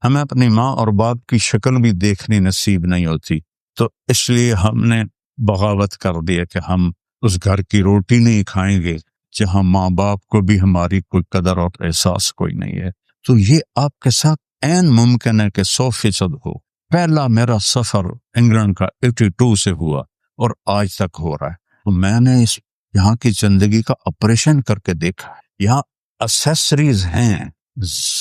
ہمیں اپنی ماں اور باپ کی شکل بھی دیکھنی نصیب نہیں ہوتی، تو اس لیے ہم نے بغاوت کر دیا کہ ہم اس گھر کی روٹی نہیں کھائیں گے جہاں ماں باپ کو بھی ہماری کوئی قدر اور احساس کوئی نہیں ہے۔ تو یہ آپ کے ساتھ عین ممکن ہے کہ 100% ہو۔ پہلا میرا سفر انگلینڈ کا 82 سے ہوا اور آج تک ہو رہا ہے۔ تو میں نے یہاں کی زندگی کا آپریشن کر کے دیکھا ہے۔ یہاں اسیسریز ہیں،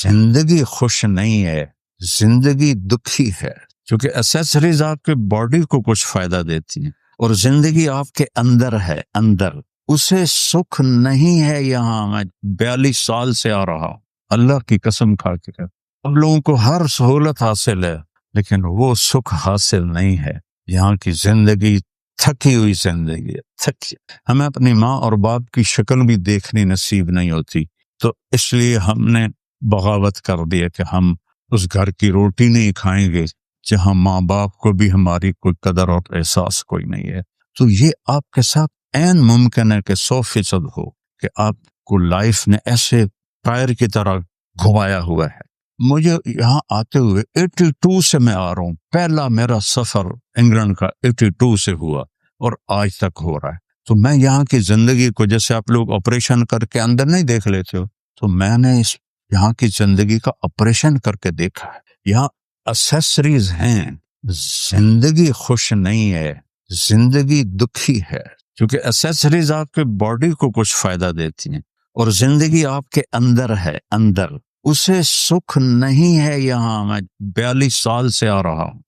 زندگی خوش نہیں ہے، زندگی دکھی ہے، کیونکہ اسیسریز آپ کے باڈی کو کچھ فائدہ دیتی ہیں اور زندگی آپ کے اندر ہے، اندر اسے سکھ نہیں ہے۔ یہاں میں 42 سال سے آ رہا ہوں، اللہ کی قسم کھا کے کہتا ہوں، اب لوگوں کو ہر سہولت حاصل ہے لیکن وہ سکھ حاصل نہیں ہے۔ یہاں کی زندگی تھکی ہوئی زندگی ہے، تھکی۔ ہمیں اپنی ماں اور باپ کی شکل بھی دیکھنی نصیب نہیں ہوتی، تو اس لیے ہم نے بغاوت کر دیا کہ ہم اس گھر کی روٹی نہیں کھائیں گے جہاں ماں باپ کو بھی ہماری کوئی قدر اور احساس کوئی نہیں ہے۔ تو یہ آپ کے ساتھ عین ممکن ہے کہ 100% ہو کہ آپ کو لائف نے ایسے ٹائر کی طرح گھمایا ہوا ہے۔ مجھے یہاں آتے ہوئے 82 سے میں آ رہا ہوں، پہلا میرا سفر انگلینڈ کا 82 سے ہوا اور آج تک ہو رہا ہے۔ تو میں یہاں کی زندگی کو، جیسے آپ لوگ آپریشن کر کے اندر نہیں دیکھ لیتے ہو، تو میں نے یہاں کی زندگی کا آپریشن کر کے دیکھا ہے۔ یہاں اسیسریز ہیں، زندگی خوش نہیں ہے، زندگی دکھی ہے، کیونکہ اسیسریز آپ کے باڈی کو کچھ فائدہ دیتی ہیں اور زندگی آپ کے اندر ہے، اندر اسے سکھ نہیں ہے۔ یہاں میں 42 سال سے آ رہا ہوں،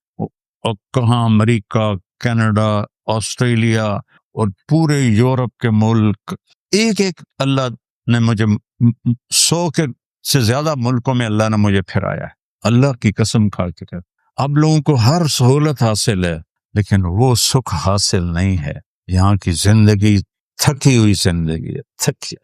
اور کہاں امریکہ، کینیڈا، آسٹریلیا اور پورے یورپ کے ملک، ایک اللہ نے مجھے 100 کے سے زیادہ ملکوں میں اللہ نے مجھے پھرایا ہے، اللہ کی قسم کھا کے کہتا ہوں۔ اب لوگوں کو ہر سہولت حاصل ہے لیکن وہ سکھ حاصل نہیں ہے۔ یہاں کی زندگی تھکی ہوئی زندگی ہے، تھکی۔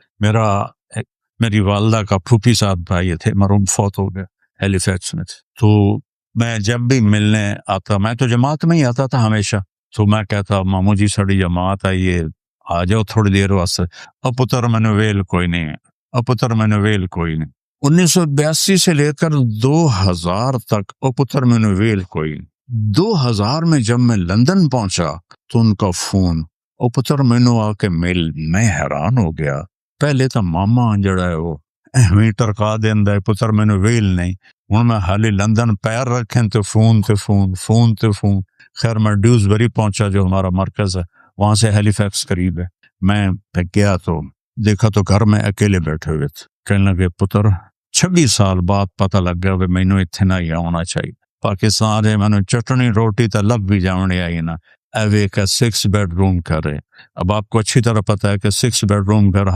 میری والدہ کا پھوپھی صاحب بھائی تھے، مرحوم فوت ہو گئے، ہیلی فیکس میں تھے۔ تو میں جب بھی ملنے آتا، میں تو جماعت میں ہی آتا تھا ہمیشہ، تو میں کہتا مامو جی ساڑی جماعت آئیے، آ جاؤ تھوڑی دیر واسطے۔ اور پتر میں نے ویل کوئی نہیں ہے، اور پتر میں نے ویل کوئی نہیں۔ 1982 سے لے کر 2000 تک اور پتر میں نے ویل کوئی نہیں۔ 2000 میں جب میں لندن پہنچا تو ان کا فون، اور پتر میں نے آ کے مل، میں حیران ہو گیا۔ پہلے تو ماما جڑا ہے وہ ایویں ٹرکا دیندا ہے، پتر میں نے ویل نہیں۔ ہوں میں حالی لندن پیر رکھیں تو فون تے فون، فون تے فون۔ خیر میں ڈیوزبری پہنچا جو ہمارا مرکز ہے، وہاں سے ہیلی فیکس قریب ہے۔ میں گیا تو دیکھا تو گھر میں اکیلے بیٹھے ہوئے تھے۔ کہنے لگے پتر 26 سال بعد پتہ لگ گیا کہ مینوں اتنے نہ ہی آنا چاہیے۔ پاکستان ہے میں نے چٹنی روٹی تو لب بھی جانے آئی نا، ایوے کا 6 بیڈ روم کر رہے۔ اب آپ کو اچھی طرح پتا ہے کہ 6 بیڈ روم گھر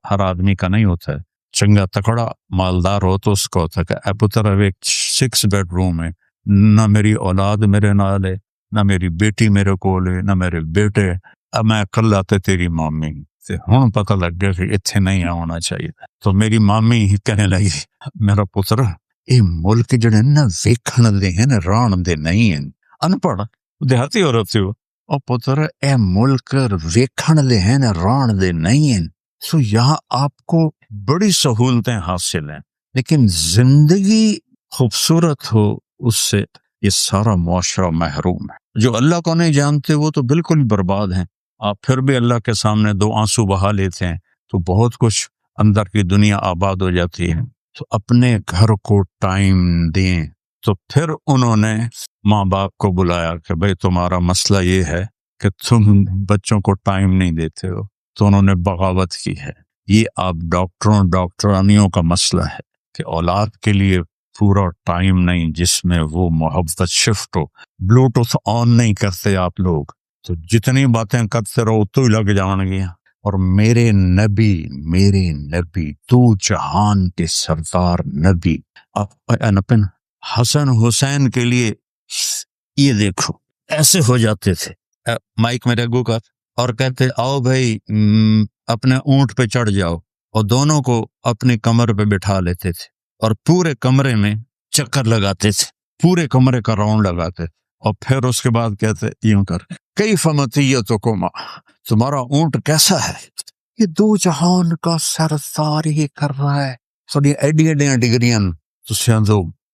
ہر آدمی کا نہیں ہوتا ہے، چنگا تکڑا مالدار ہو تو اس کو ہوتا ہے کہ اے پتر اب ایک 6 بیڈ روم ہے، نہ میری اولاد میرے نال ہے، نہ میری بیٹی میرے کول ہے، نہ میرے بیٹے، اب میں اکلا تے تیری مامی ہوں پتہ لگ گیا کہ اتنے نہیں آنا چاہیے۔ تو میری مامی کہنے لگی میرا پتر یہ ملک جڑے نا ویکھن دے ہیں ران دے نہیں ہیں، ان پڑھ دیہاتی عورت تھی وہ، اور پتر اے ملک ویکھن دے ہیں ران دے نہیں ہیں۔ سو یہاں آپ کو بڑی سہولتیں حاصل ہیں لیکن زندگی خوبصورت ہو اس سے یہ سارا معاشرہ محروم ہے۔ جو اللہ کو نہیں جانتے وہ تو بالکل برباد ہیں۔ آپ پھر بھی اللہ کے سامنے 2 آنسو بہا لیتے ہیں تو بہت کچھ اندر کی دنیا آباد ہو جاتی ہے۔ تو اپنے گھر کو ٹائم دیں۔ تو پھر انہوں نے ماں باپ کو بلایا کہ بھئی تمہارا مسئلہ یہ ہے کہ تم بچوں کو ٹائم نہیں دیتے ہو، تو انہوں نے بغاوت کی ہے۔ یہ آپ ڈاکٹرانیوں کا مسئلہ ہے کہ اولاد کے لیے پورا ٹائم نہیں جس میں وہ محبت شفٹ ہو۔ بلوٹوتھ آن نہیں کرتے آپ لوگ تو جتنی باتیں کرتے رہو تو ہی لگ جان گیا۔ اور میرے نبی تو جہان کے سردار نبی حسن حسین کے لیے یہ دیکھو ایسے ہو جاتے تھے، مائک میرے اگو کا، اور کہتے آؤ بھائی اپنے اونٹ پہ چڑھ جاؤ، اور دونوں کو اپنی کمر پہ بٹھا لیتے تھے اور پورے کمرے میں چکر لگاتے تھے، پورے کمرے کا راؤنڈ لگاتے، اور پھر اس کے بعد کہتے یوں کر کیف مطیتکما، تمہارا اونٹ کیسا ہے؟ یہ 2 جہان کا سردار یہ کر رہا ہے، ساری ایڈیاں ڈگریاں تو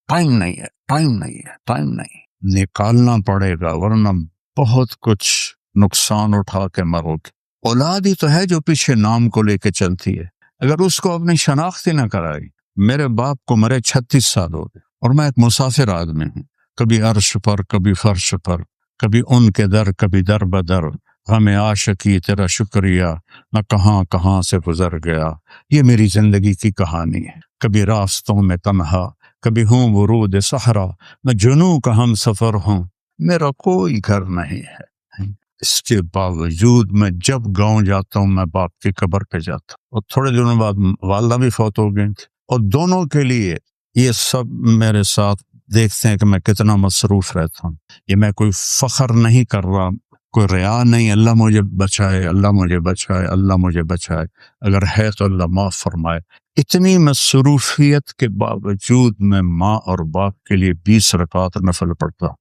ٹائم نہیں ہے، ٹائم نہیں ہے، ٹائم نہیں، نکالنا پڑے گا ورنہ بہت کچھ نقصان اٹھا کے مرو گے۔ اولاد ہی تو ہے جو پیچھے نام کو لے کے چلتی ہے، اگر اس کو اپنی شناخت ہی نہ کرائی۔ میرے باپ کو مرے 36 سال ہو گئے اور میں ایک مسافر آدمی ہوں، کبھی عرش پر کبھی فرش پر، کبھی ان کے در کبھی در بدر، ہمیں عاشقی تیرا شکریہ، میں کہاں کہاں سے گزر گیا۔ یہ میری زندگی کی کہانی ہے، کبھی راستوں میں تنہا، کبھی ہوں ورود صحرا، میں جنوں کا ہم سفر ہوں، میرا کوئی گھر نہیں ہے۔ اس کے باوجود میں جب گاؤں جاتا ہوں میں باپ کی قبر پہ جاتا ہوں، اور تھوڑے دنوں بعد والدہ بھی فوت ہو گئی تھی، اور دونوں کے لیے یہ سب میرے ساتھ دیکھتے ہیں کہ میں کتنا مصروف رہتا ہوں۔ یہ میں کوئی فخر نہیں کر رہا، کوئی ریا نہیں، اللہ مجھے بچائے، اللہ مجھے بچائے، اللہ مجھے بچائے، اگر ہے تو اللہ معاف فرمائے۔ اتنی مصروفیت کے باوجود میں ماں اور باپ کے لیے 20 رکعت نفل پڑھتا ہوں،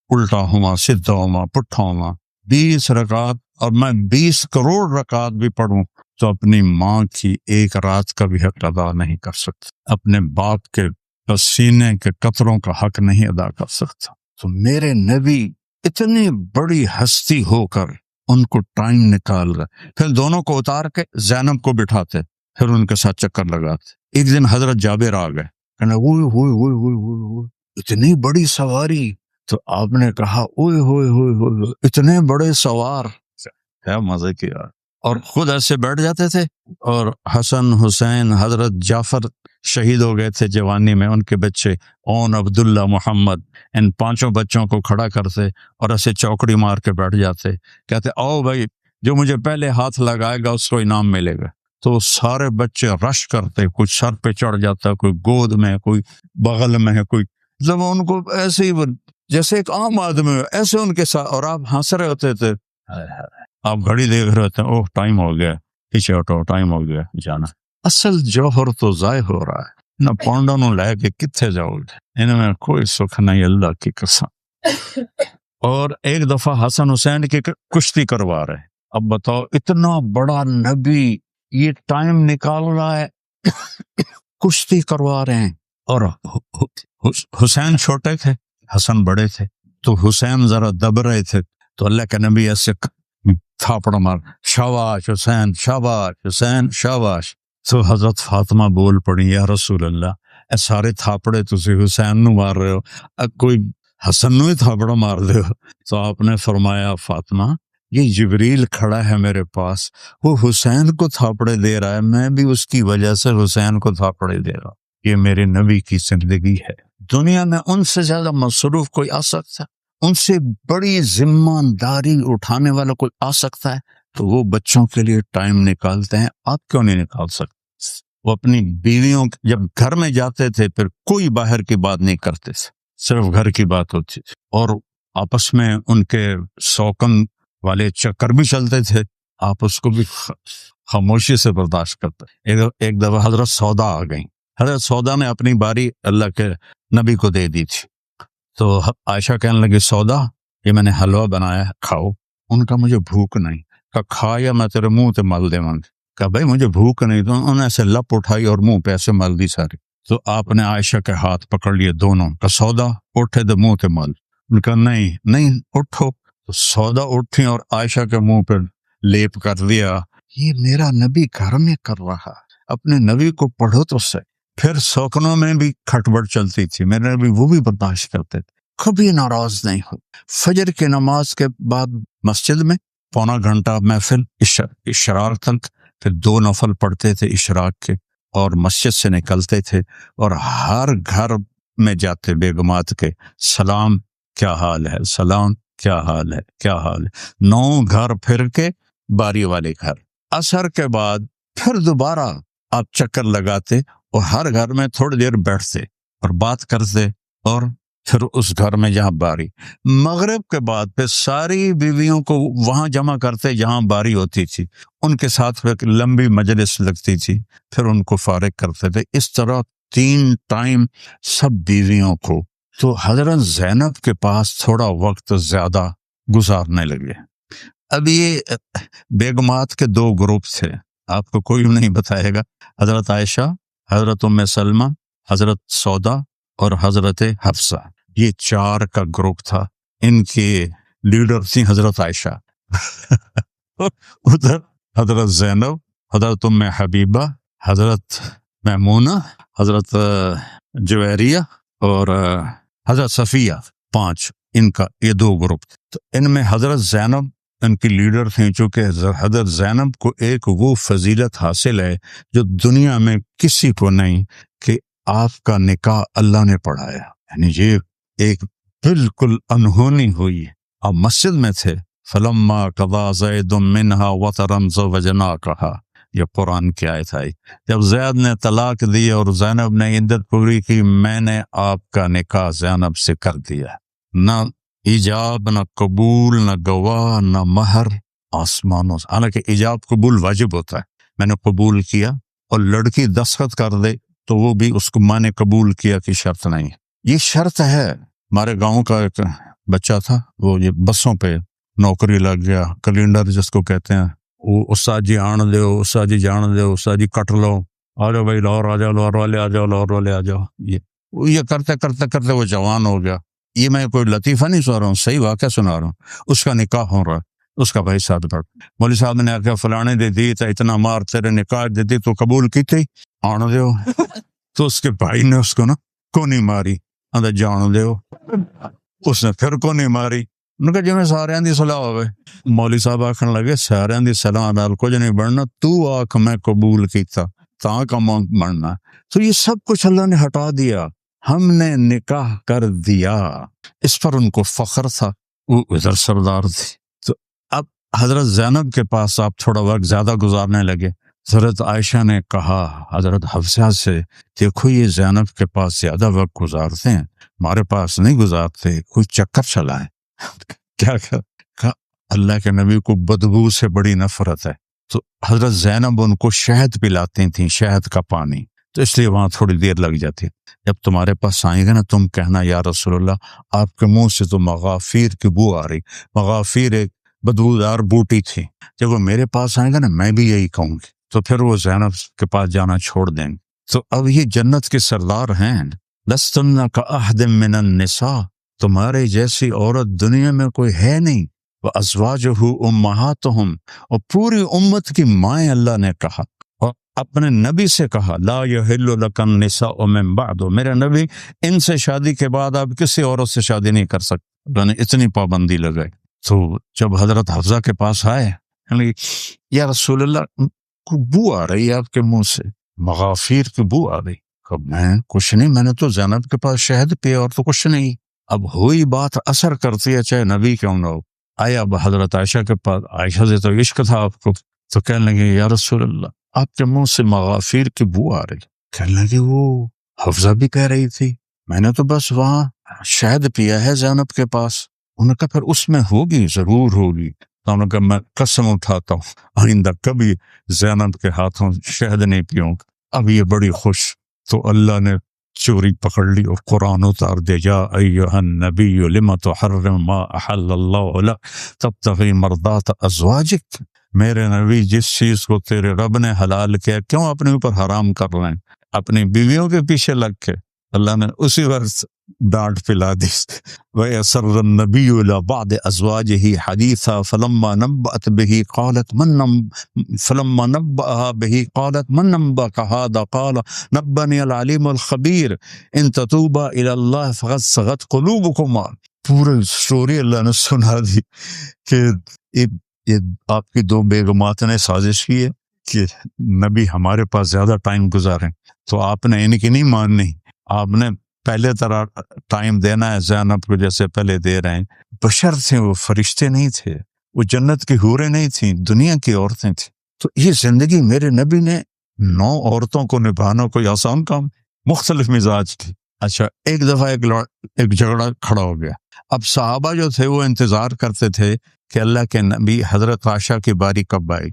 الٹا ہوا سیدھا ہوا پٹھا ہوا 20 رکعت، اور میں 20 کروڑ رکعت بھی پڑھوں تو اپنی ماں کی ایک رات کا بھی حق ادا نہیں کر سکتا، اپنے باپ کے پسینے کے قطروں کا حق نہیں ادا کر سکتا۔ تو میرے نبی اتنی بڑی ہستی ہو کر ان کو ٹائم نکال رہا، پھر دونوں کو اتار کے زینب کو بٹھاتے، پھر ان کے ساتھ چکر لگاتے۔ ایک دن حضرت جابر آ گئے، کہنے ہوئے ہوئے ہوئے ہوئے ہوئے ہوئے اتنی بڑی سواری، تو آپ نے کہا اوئے ہوئے ہوئے ہوئے اتنے بڑے سوار، کیا مزے کی بات۔ اور خود ایسے بیٹھ جاتے تھے، اور حسن حسین حضرت جعفر شہید ہو گئے تھے جوانی میں، ان کے بچے اون عبداللہ محمد، ان 5 بچوں کو کھڑا کرتے اور ایسے چوکڑی مار کے بیٹھ جاتے، کہتے آؤ بھائی جو مجھے پہلے ہاتھ لگائے گا اس کو انعام ملے گا۔ تو سارے بچے رش کرتے، کوئی سر پہ چڑھ جاتا، کوئی گود میں، کوئی بغل میں ہے، کوئی جب ان کو ایسے ہی جیسے ایک عام آدمی ہو ایسے ان کے ساتھ، اور آپ ہنس رہے ہوتے تھے، آپ گھڑی دیکھ رہے ہوتے ہیں، اوہ ٹائم ہو گیا، پیچھے ہٹو ٹائم ہو گیا جانا۔ اصل جوہر تو ضائع ہو رہا ہے، نہ پونڈوں نو لے کے کتنے جاؤ گے، ان میں کوئی سکھ نہیں، اللہ کی قسم۔ اور ایک دفعہ حسن حسین کی کشتی کروا رہے، اب بتاؤ اتنا بڑا نبی یہ ٹائم نکال رہا ہے کشتی کروا رہے ہیں، اور حسین چھوٹے تھے حسن بڑے تھے، تو حسین ذرا دب رہے تھے، تو اللہ کے نبی ایسے تھاپڑ مار، شاباش حسین شاباش حسین شاباش۔ تو حضرت فاطمہ بول پڑی، یا رسول اللہ اے سارے تھاپڑے تسی حسین نو مار رہے ہو، کوئی حسن نو ہی تھاپڑا مار دے ہو۔ تو آپ نے فرمایا فاطمہ یہ جبریل کھڑا ہے میرے پاس، وہ حسین کو تھاپڑے دے رہا ہے، میں بھی اس کی وجہ سے حسین کو تھاپڑے دے رہا ہوں۔ یہ میرے نبی کی زندگی ہے۔ دنیا میں ان سے زیادہ مصروف کوئی آ سکتا ہے، ان سے بڑی ذمہ داری اٹھانے والا کوئی آ سکتا ہے، تو وہ بچوں کے لیے ٹائم نکالتے ہیں، آپ کیوں نہیں نکال سکتے؟ وہ اپنی بیویوں جب گھر میں جاتے تھے پھر کوئی باہر کی بات نہیں کرتے تھے، صرف گھر کی بات ہوتی تھی، اور آپس میں ان کے سوکن والے چکر بھی چلتے تھے، آپ اس کو بھی خاموشی سے برداشت کرتے۔ ایک دفعہ حضرت سودا آ گئیں، حضرت سودا نے اپنی باری اللہ کے نبی کو دے دی تھی، تو عائشہ کہنے لگی سودا یہ میں نے حلوہ بنایا ہے کھاؤ، ان کا مجھے بھوک نہیں، کہا کھا یا میں تیرے منہ تے مل دے منگ، کہا بھائی مجھے بھوک نہیں، تو انہوں نے ایسے لپ اٹھائی اور منہ پہ ایسے مل دی ساری، تو آپ نے عائشہ کے ہاتھ پکڑ لیے دونوں، کہا سودا اٹھے دے منہ تے مل، ان کا نہیں اٹھو، تو سودا اٹھی اور عائشہ کے منہ پہ لیپ کر دیا۔ یہ میرا نبی گھر میں کر رہا، اپنے نبی کو پڑھو تو صحیح۔ پھر سوکنوں میں بھی کھٹبڑ چلتی تھی، میرے نبی وہ بھی برداشت کرتے تھے، کبھی ناراض نہیں ہو۔ فجر کی نماز کے بعد مسجد میں پونا گھنٹہ محفل اشراق تک، پھر 2 نفل پڑھتے تھے اشراق کے، اور مسجد سے نکلتے تھے، اور ہر گھر میں جاتے بیگمات کے، سلام کیا حال ہے، سلام کیا حال ہے، کیا حال ہے، 9 گھر پھر کے باری والے گھر، عصر کے بعد پھر دوبارہ آپ چکر لگاتے اور ہر گھر میں تھوڑی دیر بیٹھتے اور بات کرتے، اور پھر اس گھر میں جہاں باری، مغرب کے بعد پھر ساری بیویوں کو وہاں جمع کرتے جہاں باری ہوتی تھی، ان کے ساتھ ایک لمبی مجلس لگتی تھی، پھر ان کو فارغ کرتے تھے، اس طرح 3 ٹائم سب بیویوں کو۔ تو حضرت زینب کے پاس تھوڑا وقت زیادہ گزارنے لگے۔ اب یہ بیگمات کے 2 گروپ تھے، آپ کو کوئی نہیں بتائے گا، حضرت عائشہ، حضرت ام سلمہ، حضرت سودا اور حضرت حفصہ، یہ 4 کا گروپ تھا. ان کے لیڈر تھیں حضرت عائشہ ادھر حضرت زینب، حضرت ام حبیبہ، حضرت میمونہ، حضرت جویریہ اور حضرت صفیہ، 5 ان کا یہ 2 گروپ. تو ان میں حضرت زینب ان کی لیڈر تھیں، چونکہ حضرت زینب کو ایک وہ فضیلت حاصل ہے جو دنیا میں کسی کو نہیں، کہ آپ کا نکاح اللہ نے پڑھایا. یعنی یہ ایک بالکل انہونی ہوئی. آپ مسجد میں تھے، فلما قضا زید منہا وطرا زوجناکہا، یہ قرآن کی آیت آئی. جب زید نے طلاق دی اور زینب نے عدت پوری کی، میں نے آپ کا نکاح زینب سے کر دیا. نہ ایجاب، نہ قبول، نہ گواہ، نہ مہر، آسمانوں سے. حالانکہ ایجاب قبول واجب ہوتا ہے، میں نے قبول کیا، اور لڑکی دستخط کر دے تو وہ بھی اس کو میں نے قبول کیا کی شرط نہیں. یہ شرط ہے. ہمارے گاؤں کا ایک بچہ تھا، وہ یہ بسوں پہ نوکری لگ گیا، کلینڈر جس کو کہتے ہیں، وہ استاد جی آن دیو، استاد جی جان دیو، استاد جی کٹ لو، آ جاؤ بھائی لاہور آ جاؤ، لاہور والے آ جاؤ، لاہور والے آ جاؤ. یہ کرتے کرتے کرتے وہ جوان ہو گیا. یہ میں کوئی لطیفہ نہیں سنا رہا ہوں، صحیح واقعہ سنا رہا ہوں. اس کا نکاح ہو رہا ہے، اس کا بھائی ساتھ پر مولوی صاحب نے آخیا فلانے دے دی تو اتنا مار تیرے نکاح دے دی تو قبول کی تھی، آن دیو. تو اس کے بھائی نے اس کو نا کونی ماری، اندر جان دیو. اس نے پھر کونی ماری. انہوں نے کہا جی میں سارے دی صلاح ہوئے. مولوی صاحب آخر لگے سارے دی صلاح نال کچھ نہیں بڑھنا، تو آکھ میں قبول کیتا تاں کا بڑھنا. تو یہ سب کچھ اللہ نے ہٹا دیا، ہم نے نکاح کر دیا. اس پر ان کو فخر تھا، وہ ادھر سردار تھی. تو اب حضرت زینب کے پاس آپ تھوڑا وقت زیادہ گزارنے لگے. حضرت عائشہ نے کہا حضرت حفصہ سے، دیکھو یہ زینب کے پاس زیادہ وقت گزارتے ہیں، ہمارے پاس نہیں گزارتے، کوئی چکر چلا ہے. کیا کہا اللہ کے نبی کو بدبو سے بڑی نفرت ہے. تو حضرت زینب ان کو شہد پلاتی تھیں، شہد کا پانی، تو اس لیے وہاں تھوڑی دیر لگ جاتی. جب تمہارے پاس آئیں گے نا، تم کہنا یا رسول اللہ آپ کے منہ سے تو مغافیر کی بو آ رہی. مغافیر ایک بدبودار بوٹی تھی. جب وہ میرے پاس آئیں گے نا، میں بھی یہی کہوں گی. تو پھر وہ زینب کے پاس جانا چھوڑ دیں گے. تو اب یہ جنت کے سردار ہیں. لستن کاحد من النساء، تمہارے جیسی عورت دنیا میں کوئی ہے نہیں. وازواجہ امہاتہم، اور پوری امت کی مائیں اللہ نے کہا. اور اپنے نبی سے کہا لا یحل لک النساء من بعد، میرے نبی ان سے شادی کے بعد آپ کسی عورت سے شادی نہیں کر سکتے. اللہ نے اتنی پابندی لگائی. تو جب حضرت حفصہ کے پاس آئے، یا رسول اللہ کو بو آ رہی ہے آپ کے منہ سے، مغافیر کی بو آ رہی. میں کچھ نہیں، میں نے تو زینب کے پاس شہد پیا اور تو کچھ نہیں. اب ہوئی بات اثر کرتی ہے چاہے نبی کیوں نہ ہو. آئے اب حضرت عائشہ کے پاس، عائشہ سے تو عشق تھا آپ کو، تو کہنے لگے یا رسول اللہ آپ کے منہ سے مغافیر کی بو آ رہی. کہنے لگے وہ حفصہ بھی کہہ رہی تھی، میں نے تو بس وہاں شہد پیا ہے زینب کے پاس. انہوں نے کہا پھر اس میں ہوگی، ضرور ہوگی. تو انہوں نے کہا میں قسم اٹھاتا ہوں آئندہ کبھی زینب کے ہاتھوں شہد نہیں پیوں. اب یہ بڑی خوش. تو اللہ نے چوری پکڑ لی اور قرآن اتار دے، یا ایھا النبی لم تحرم ما احل اللہ لک تبتغی مرضات ازواجک. میرے نبی جس چیز کو تیرے رب نے حلال کیا کیوں اپنے اوپر حرام کر رہے ہیں؟ اپنی بیویوں کے پیچھے لگ کے اللہ نے اسی وقت ڈانٹ پلا دی. وَيَسَرَّ النَّبِيُّ إِلَى بَعْضِ أَزْوَاجِهِ حَدِيثًا فَلَمَّا نَبَّأَتْ بِهِ قَالَتْ مَنْ نَبَّأَكَ هَذَا قَالَ نَبَّنِيَ الْعَلِيمُ الْخَبِيرُ إِن تَتُوبَا إِلَى اللَّهِ فَقَدْ صَغَتْ قُلُوبُكُمَا. پورے اسٹوری اللہ نے سنا دی کہ یہ آپ کی 2 بیگمات نے سازش کی ہے کہ نبی ہمارے پاس زیادہ ٹائم گزاریں، تو آپ نے ان کی نہیں ماننی. آپ نے پہلے طرح ٹائم دینا ہے زینب کو جیسے پہلے دے رہے ہیں. بشر تھے وہ، فرشتے نہیں تھے، وہ جنت کی حوریں نہیں تھیں، دنیا کی عورتیں تھیں. تو یہ زندگی میرے نبی نے 9 عورتوں کو نبھانا کوئی آسان کام، مختلف مزاج کی. اچھا ایک دفعہ ایک جھگڑا کھڑا ہو گیا. اب صحابہ جو تھے وہ انتظار کرتے تھے کہ اللہ کے نبی حضرت عائشہ کی باری کب آئے.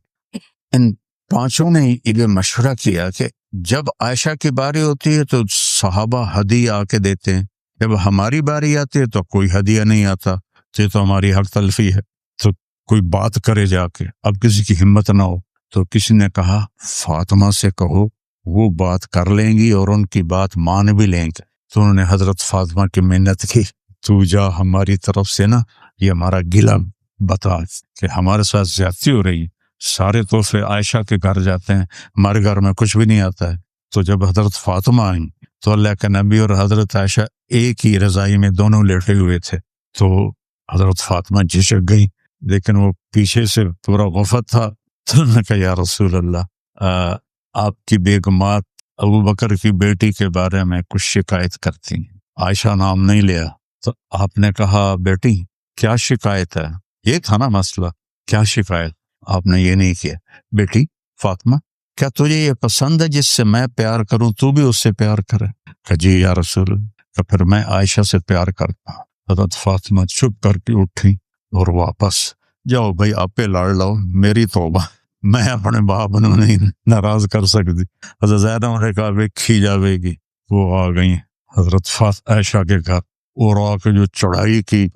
ان 5 نے یہ مشورہ کیا کہ جب عائشہ کی باری ہوتی ہے تو صحابہ ہدیہ آ کے دیتے ہیں، جب ہماری باری آتی ہے تو کوئی ہدیہ نہیں آتا، تو یہ تو ہماری حق تلفی ہے، تو کوئی بات کرے جا کے. اب کسی کی ہمت نہ ہو تو کسی نے کہا فاطمہ سے کہو، وہ بات کر لیں گی اور ان کی بات مان بھی لیں گے. تو انہوں نے حضرت فاطمہ کی محنت کی، تو جا ہماری طرف سے نا یہ ہمارا گلہ بتا کہ ہمارے ساتھ زیادتی ہو رہی، سارے تحفے عائشہ کے گھر جاتے ہیں، ہمارے گھر میں کچھ بھی نہیں آتا ہے۔ تو جب حضرت فاطمہ آئیں تو اللہ کے نبی اور حضرت عائشہ ایک ہی رضائی میں دونوں لیٹے ہوئے تھے، تو حضرت فاطمہ جھجک گئی، لیکن وہ پیچھے سے پورا غفت تھا، تو انہوں نے کہا یا رسول اللہ، آپ کی بیگمات ابو بکر کی بیٹی کے بارے میں کچھ شکایت کرتی ہیں۔ عائشہ نام نہیں لیا، تو آپ نے کہا بیٹی کیا شکایت ہے؟ یہ تھا نا مسئلہ، کیا شکایت؟ آپ نے یہ نہیں کیا، بیٹی فاطمہ کیا تجھے یہ پسند ہے جس سے میں پیار کروں تو بھی اس سے پیار کرے؟ کہ جی یا رسول اللہ، کہ پھر میں عائشہ سے پیار کرتا ہوں۔ حضرت فاطمہ چپ کر کے اٹھی اور واپس، جاؤ بھائی آپ پہ لڑ لو، میری توبہ، میں اپنے باپ کو نہیں ناراض کر سکتی۔ حضرت زینب نے کہا ویکھی جاوے گی، وہ آ گئی حضرت عائشہ کے گھر اور آ کے جو چڑھائی کی۔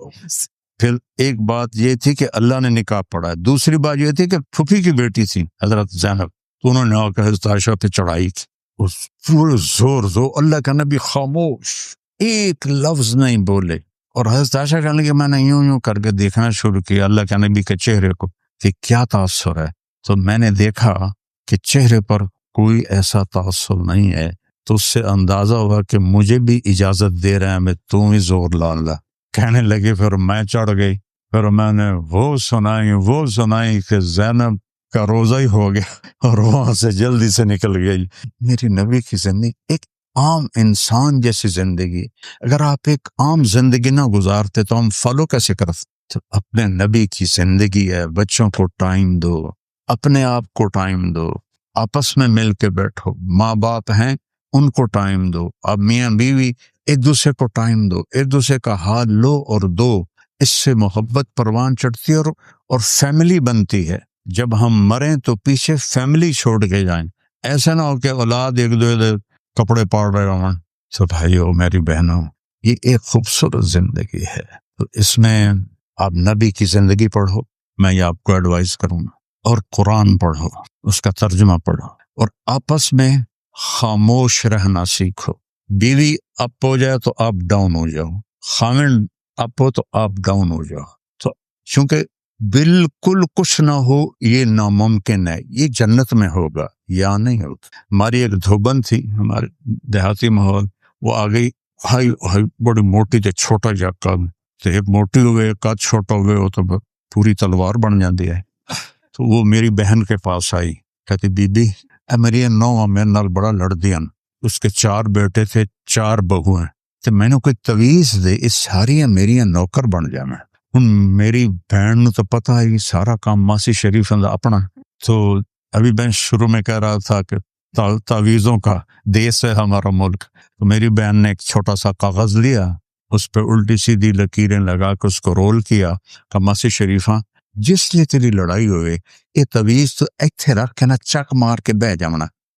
پھر ایک بات یہ تھی کہ اللہ نے نکاح پڑھا، دوسری بات یہ تھی کہ پھوپھی کی بیٹی تھی حضرت زینب، تو انہوں نے آ کے حضرت عائشہ پہ چڑھائی کی، اس پورے زور اللہ کا نبی خاموش، ایک لفظ نہیں بولے، اور حضرت عائشہ کہنے لگی میں نے یوں کر کے دیکھنا شروع کیا اللہ کے نبی کے چہرے کو کہ کیا تاثر ہے، تو میں نے دیکھا کہ چہرے پر کوئی ایسا تاثر نہیں ہے، تو اس سے اندازہ ہوا کہ مجھے بھی اجازت دے رہے ہیں، میں تو ہی زور لا اللہ۔ کہنے لگے پھر میں چڑھ گئی، پھر میں نے وہ سنائی کہ زینب کا روزہ ہی ہو گیا، اور وہاں سے جلدی سے نکل گئی۔ میری نبی کی زندگی ایک عام انسان جیسی زندگی، اگر آپ ایک عام زندگی نہ گزارتے تو ہم فالو کیسے کرتے؟ تو اپنے نبی کی زندگی ہے، بچوں کو ٹائم دو، اپنے آپ کو ٹائم دو، آپس میں مل کے بیٹھو، ماں باپ ہیں ان کو ٹائم دو، اب میاں بیوی ایک دوسرے کو ٹائم دو، ایک دوسرے کا ہاتھ لو اور دو، اس سے محبت پروان چڑھتی ہے اور فیملی بنتی ہے۔ جب ہم مریں تو پیچھے فیملی چھوڑ کے جائیں، ایسا نہ ہو کہ اولاد ایک دو کپڑے پاڑ رہے ہوں۔ تو بھائیو میری بہنوں، یہ ایک خوبصورت زندگی ہے، تو اس میں آپ نبی کی زندگی پڑھو، میں یہ آپ کو ایڈوائز کروں گا، اور قرآن پڑھو، اس کا ترجمہ پڑھو، اور آپس میں خاموش رہنا سیکھو۔ بیوی اپ ہو جائے تو آپ ڈاؤن ہو جاؤ، خاوند اپ ہو تو آپ ڈاؤن ہو جاؤ، تو چونکہ بالکل کچھ نہ ہو یہ ناممکن ہے، یہ جنت میں ہوگا یا نہیں ہوگا۔ ہماری ایک دھوبن تھی ہمارے دیہاتی ماحول، وہ آ گئی، ہائی بڑی موٹی تھی، چھوٹا جا قد، تو ایک موٹی ہوئے قد چھوٹا ہوئے ہو تو پوری تلوار بن جاتی ہے۔ تو وہ میری بہن کے پاس آئی، کہتی بی بی اے میری نو میرے نال بڑا لڑ دیا، اس کے 4 بیٹے تھے 4 بہو ہیں، تو میں نے کوئی تویز دے اس ساری میری نوکر بن جا میں۔ ہن میری بہن تو پتہ ہے سارا کام ماسی شریف اپنا، تو ابھی میں شروع میں کہہ رہا تھا کہ تعویذوں کا دیس ہے ہمارا ملک، تو میری بہن نے ایک چھوٹا سا کاغذ لیا، اس پہ الٹی سیدھی لکیریں لگا کے اس کو رول کیا کہ ماسی شریفہ جس لیے تیری لڑائی ہوئے یہ تویز تو ایتھے رکھ کے نا چک مار کے بہ جانا،